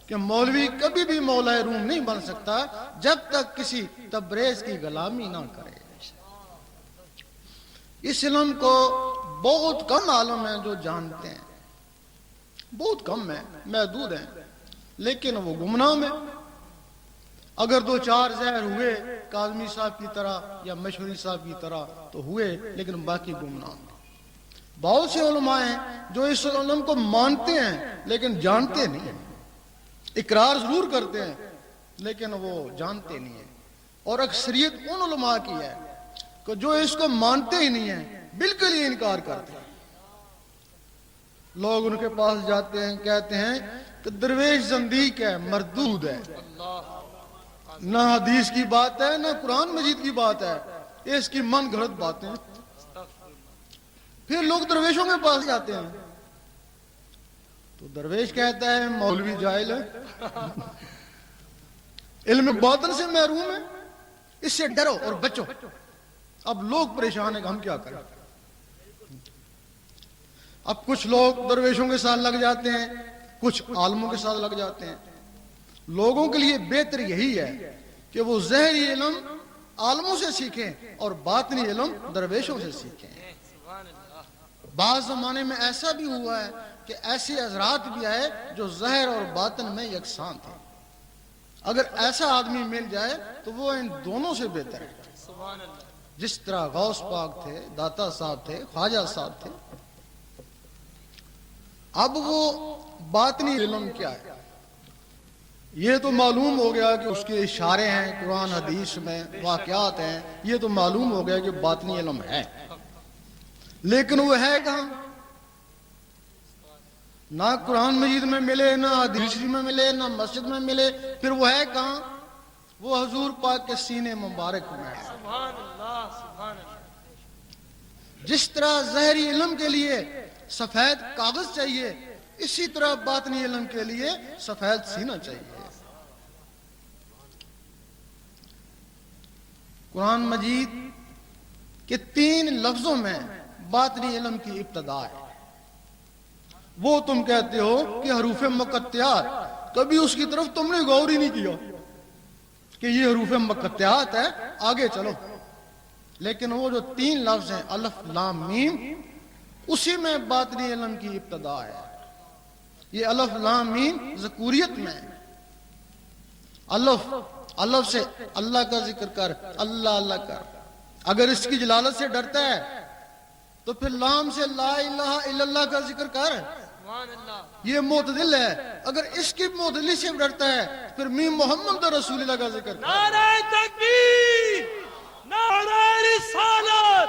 کہ مولوی کبھی بھی مولا روم نہیں بن سکتا جب تک کسی تبریز کی غلامی نہ کرے۔ اس علم کو بہت کم عالم ہیں جو جانتے ہیں، بہت کم ہیں، محدود ہیں، لیکن وہ گمنام ہیں۔ اگر دو چار زہر ہوئے کاظمی صاحب کی طرح یا مشوری صاحب کی طرح تو ہوئے، لیکن باقی گمنام ہیں۔ بہت سے علماء ہیں جو اس علم کو مانتے ہیں لیکن جانتے نہیں ہیں، اقرار ضرور کرتے ہیں لیکن وہ جانتے نہیں ہیں۔ اور اکثریت ان علماء کی ہے کہ جو اس کو مانتے ہی نہیں ہیں، بالکل ہی انکار کرتے ہیں۔ لوگ ان کے پاس جاتے ہیں، کہتے ہیں کہ درویش زندیق ہے، مردود ہے، نہ حدیث کی بات ہے نہ قرآن مجید کی بات ہے، اس کی من گھڑت باتیں۔ پھر لوگ درویشوں کے پاس جاتے ہیں تو درویش کہتا ہے مولوی جاہل ہے، علم باطن سے محروم ہے، اس سے ڈرو اور بچو۔ اب لوگ پریشان ہیں کہ ہم کیا کریں۔ اب کچھ لوگ درویشوں کے ساتھ لگ جاتے ہیں، کچھ عالموں کے ساتھ لگ جاتے ہیں۔ لوگوں کے لیے بہتر یہی ہے کہ وہ ظاہری علم عالموں سے سیکھیں اور باطنی علم درویشوں سے سیکھیں۔ بعض زمانے میں ایسا بھی ہوا ہے کہ ایسے حضرات بھی آئے جو ظاہر اور باطن میں یکساں تھے۔ اگر ایسا آدمی مل جائے تو وہ ان دونوں سے بہتر ہے۔ جس طرح غوث پاک تھے، داتا صاحب تھے، خواجہ صاحب تھے۔ اب وہ باطنی علم کیا ہے؟ یہ تو معلوم ہو گیا کہ اس کے اشارے ہیں قرآن حدیث میں، واقعات ہیں، یہ تو معلوم ہو گیا کہ باطنی علم ہے، لیکن وہ ہے کہاں؟ نہ قرآن مجید میں ملے، نہ حدیث میں ملے، نہ مسجد میں ملے، پھر وہ ہے کہاں؟ وہ حضور پاک کے سینے مبارک میں ہے۔ جس طرح ظاہری علم کے لیے سفید کاغذ چاہیے، اسی طرح باطنی علم کے لیے سفید سینہ چاہیے۔ قرآن مجید کے 3 لفظوں میں باطنی علم کی ابتدا ہے۔ وہ تم کہتے ہو کہ حروف مقطعات، کبھی اس کی طرف تم نے غور ہی نہیں کیا کہ یہ حروف مقطعات ہے، آگے چلو۔ لیکن وہ جو 3 لفظ ہیں الف لام میم، اسی میں باطنی علم کی ابتدا ہے۔ یہ الف لام میم ذکوریت میں ہے۔ الف سے اللہ کا ذکر کر، اللہ اللہ کر۔ اگر اس کی جلالت سے ڈرتا ہے تو پھر لام سے لا الہ الا اللہ کا ذکر کر، یہ معتدل ہے۔ اگر اس کی معتدلی سے ڈرتا ہے پھر میم محمد رسول اللہ کا ذکر کر۔ نعرہ تکبیر، نعرہ رسالت،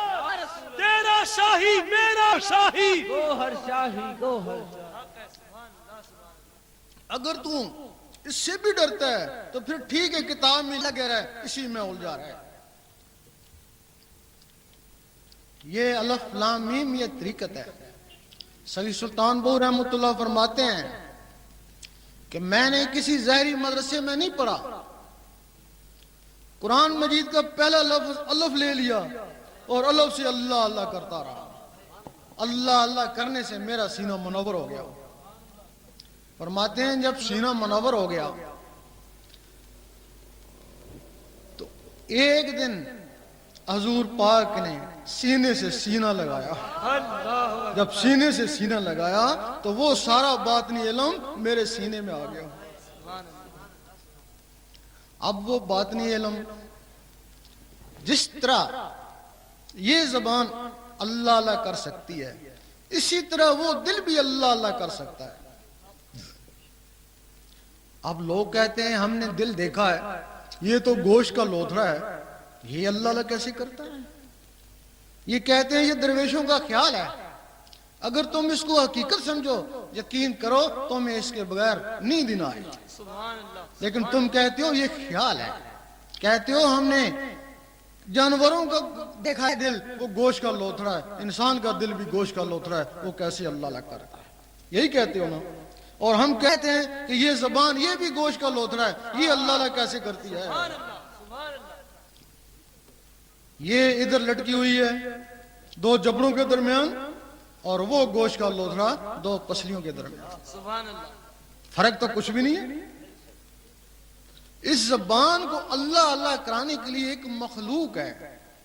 تیرا شاہی میرا شاہی، گوہر شاہی گوہر شاہی۔ اگر تو اس سے بھی ڈرتا ہے تو پھر ٹھیک ہے، کتاب میں لگے رہے، اسی میں الجھا رہے۔ یہ الف لام میم یہ طریقت ہے۔ سید سلطان بہو رحمۃ اللہ فرماتے ہیں کہ میں نے کسی ظاہری مدرسے میں نہیں پڑھا، قرآن مجید کا پہلا لفظ الف لے لیا اور الف سے اللہ اللہ کرتا رہا۔ اللہ اللہ کرنے سے میرا سینہ منور ہو گیا۔ فرماتے ہیں جب سینہ منور ہو گیا تو ایک دن حضور پاک نے سینے سے سینہ لگایا۔ جب سینے سے سینہ لگایا تو وہ سارا باطنی علم میرے سینے میں آ گیا۔ اب وہ باطنی علم، جس طرح یہ زبان اللہ اللہ کر سکتی ہے، اسی طرح وہ دل بھی اللہ اللہ کر سکتا ہے۔ اب لوگ کہتے ہیں ہم نے دل دیکھا ہے، یہ تو گوشت کا لوتھڑا ہے، یہ اللہ اللہ کیسے کرتا ہے؟ یہ کہتے ہیں یہ درویشوں کا خیال ہے۔ اگر تم اس کو حقیقت سمجھو، یقین کرو تمہیں اس کے بغیر نیند نہ آئے۔ لیکن تم کہتے ہو یہ خیال ہے، کہتے ہو ہم نے جانوروں کا دیکھا ہے دل، وہ گوشت کا لوتھڑا ہے، انسان کا دل بھی گوشت کا لوتھڑا ہے، وہ کیسے اللہ اللہ کرتا ہے؟ یہی کہتے ہو نا۔ اور ہم کہتے ہیں کہ یہ زبان یہ بھی گوشت کا لوتھڑا ہے، یہ اللہ اللہ کیسے کرتی ہے؟ یہ ادھر لٹکی ہوئی ہے 2 جبڑوں کے درمیان، اور وہ گوشت کا لوتھڑا 2 پسلیوں کے درمیان۔ فرق تو کچھ بھی نہیں ہے. اس زبان کو اللہ اللہ کرانے کے لیے ایک مخلوق ہے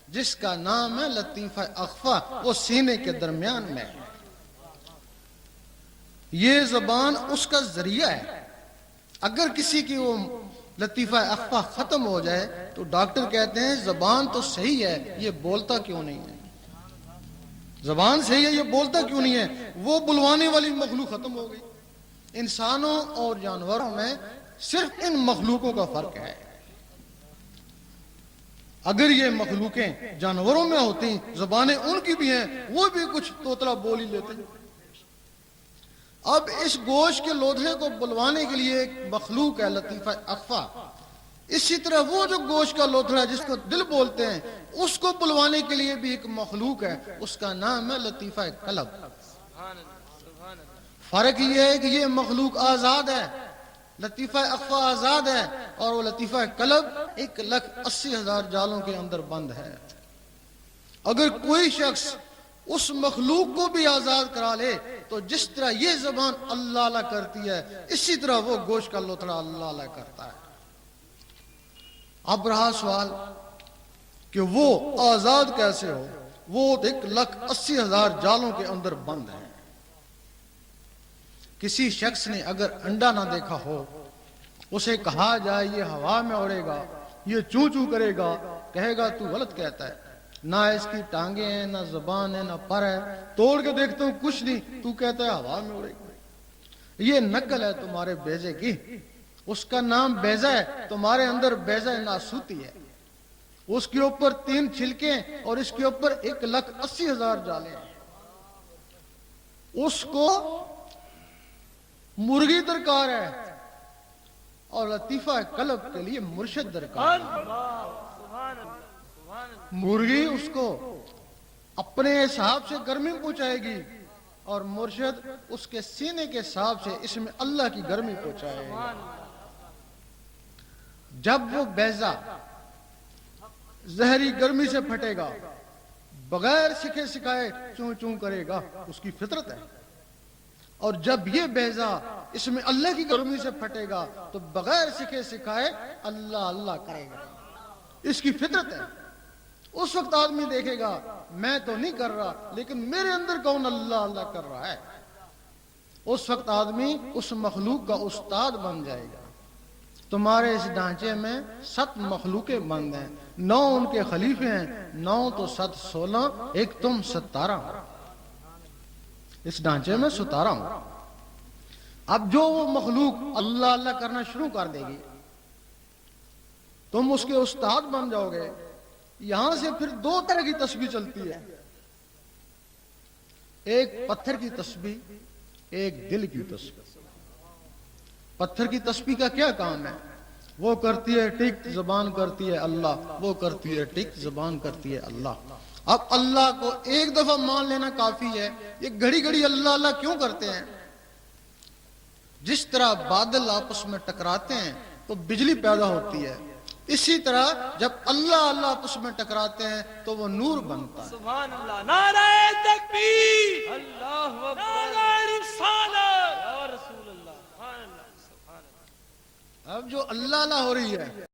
جس کا نام ہے لطیفہ اخفا، وہ سینے کے درمیان میں ہے. یہ زبان اس کا ذریعہ ہے. اگر کسی کی وہ لطیفہ اخفا ختم ہو جائے تو ڈاکٹر کہتے ہیں زبان تو صحیح ہے، یہ بولتا کیوں نہیں ہے. زبان صحیح ہے، یہ بولتا کیوں نہیں ہے. وہ بلوانے والی مخلوق ختم ہو گئی. انسانوں اور جانوروں میں صرف ان مخلوقوں کا فرق ہے. اگر یہ مخلوقیں جانوروں میں ہوتی، زبانیں ان کی بھی ہیں، وہ بھی کچھ توتلا بول ہی لیتے. اب اس گوشت کے لوتھڑے کو بلوانے کے لیے ایک مخلوق ہے لطیفہ اخفا. اسی طرح وہ جو گوشت کا لوتھڑا جس کو دل بولتے ہیں، اس کو بلوانے کے لیے بھی ایک مخلوق ہے، اس کا نام ہے لطیفہ قلب. فرق یہ ہے کہ یہ مخلوق آزاد ہے، لطیفہ اخفا آزاد ہے، اور وہ لطیفہ قلب 1,80,000 جالوں کے اندر بند ہے. اگر کوئی شخص اس مخلوق کو بھی آزاد کرا لے تو جس طرح یہ زبان اللہ اللہ کرتی ہے، اسی طرح وہ گوشت کا لوتھڑا اللہ اللہ کرتا ہے. اب رہا سوال کہ وہ آزاد کیسے ہو؟ وہ 1,80,000 جالوں کے اندر بند ہے. کسی شخص نے اگر انڈا نہ دیکھا ہو، اسے کہا جائے یہ ہوا میں اڑے گا، یہ چوں چوں کرے گا، کہے گا تو غلط کہتا ہے، نہ اس کی ٹانگیں ہیں، نہ زبان ہے، نہ پر ہے، توڑ کے دیکھتا ہوں کچھ نہیں، تو کہتا ہے ہوا میں اڑے گا. یہ نقل ہے تمہارے بیضے کی. اس کا نام بیضہ ہے، تمہارے اندر بیضہ ناسوتی ہے. اس کے اوپر 3 چھلکے اور اس کے اوپر 1,80,000 جالے ہیں. اس کو مرغی درکار ہے اور لطیفہ قلب کے لیے مرشد درکار ہے. مرغی اس کو اپنے حساب سے گرمی پہنچائے گی اور مرشد اس کے سینے کے حساب سے اس میں اللہ کی گرمی پہنچائے گا. جب وہ بیضہ زہری گرمی سے پھٹے گا، بغیر سکھے سکھائے چوں چوں کرے گا، اس کی فطرت ہے. اور جب یہ بیضہ اس میں اللہ کی گرمی سے پھٹے گا تو بغیر سکھے سکھائے اللہ اللہ کرے گا، اس کی فطرت ہے. اس وقت آدمی دیکھے گا میں تو نہیں کر رہا، لیکن میرے اندر کون اللہ اللہ کر رہا ہے. اس وقت آدمی اس مخلوق کا استاد بن جائے گا. تمہارے اس ڈھانچے میں 7 مخلوقیں بند ہیں، 9 ان کے خلیفے ہیں، 9 تو 7 16، ایک تم 17. اس ڈھانچے میں 17 ہوں. اب جو وہ مخلوق اللہ اللہ کرنا شروع کر دے گی، تم اس کے استاد بن جاؤ گے. یہاں سے پھر 2 طرح کی تسبیح چلتی ہے، ایک پتھر کی تسبیح، ایک دل کی تسبیح. پتھر کی تسبیح کا کیا کام ہے؟ وہ کرتی ہے ٹک، زبان کرتی ہے اللہ، وہ کرتی ہے ٹک، زبان کرتی ہے اللہ. اب اللہ کو ایک دفعہ مان لینا کافی ہے. یہ گھڑی گھڑی اللہ اللہ کیوں کرتے ہیں؟ جس طرح بادل آپس میں ٹکراتے ہیں تو بجلی پیدا ہوتی ہے، اسی طرح جب اللہ اللہ آپس میں ٹکراتے ہیں تو وہ نور بنتا ہے. سبحان اللہ. نعرہ تکبیر، اللہ اکبر، نعرہ رسالت، یا رسول اللہ. سبحان اللہ، سبحان اللہ. اب جو اللہ اللہ ہو رہی ہے